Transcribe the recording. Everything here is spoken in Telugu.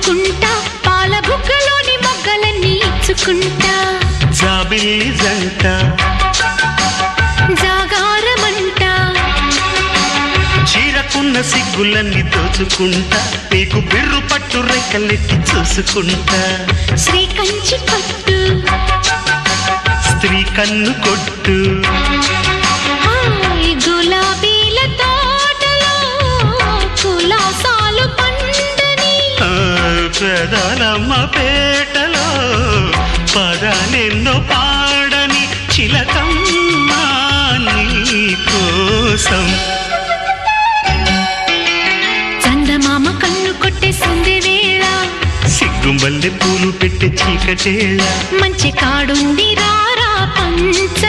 పంచుకుంటా పాల బుగ్గలోని మొగ్గలన్నీ ఇచ్చుకుంటా జాబిల్లి జంట జాగారమంట చీరకున్న సిగ్గులన్నీ దోచుకుంటా నీకు బిర్రు పట్టు రెక్కలెట్టి చూసుకుంటా శ్రీ కంచి పట్టు స్త్రీ కన్ను కొట్టు గులాబీల తోటలో కులాసాలు పండని పెదాలమ్మ పేటలో పదాలెన్నో పాడని చిలకమ్మ నీ కోసం చందమామ కన్ను కొట్టే సంధి వేళ సిగ్గుంబల్లె పూలు పెట్టే చీకటేళ మంచి కాడుంది రారా పంచ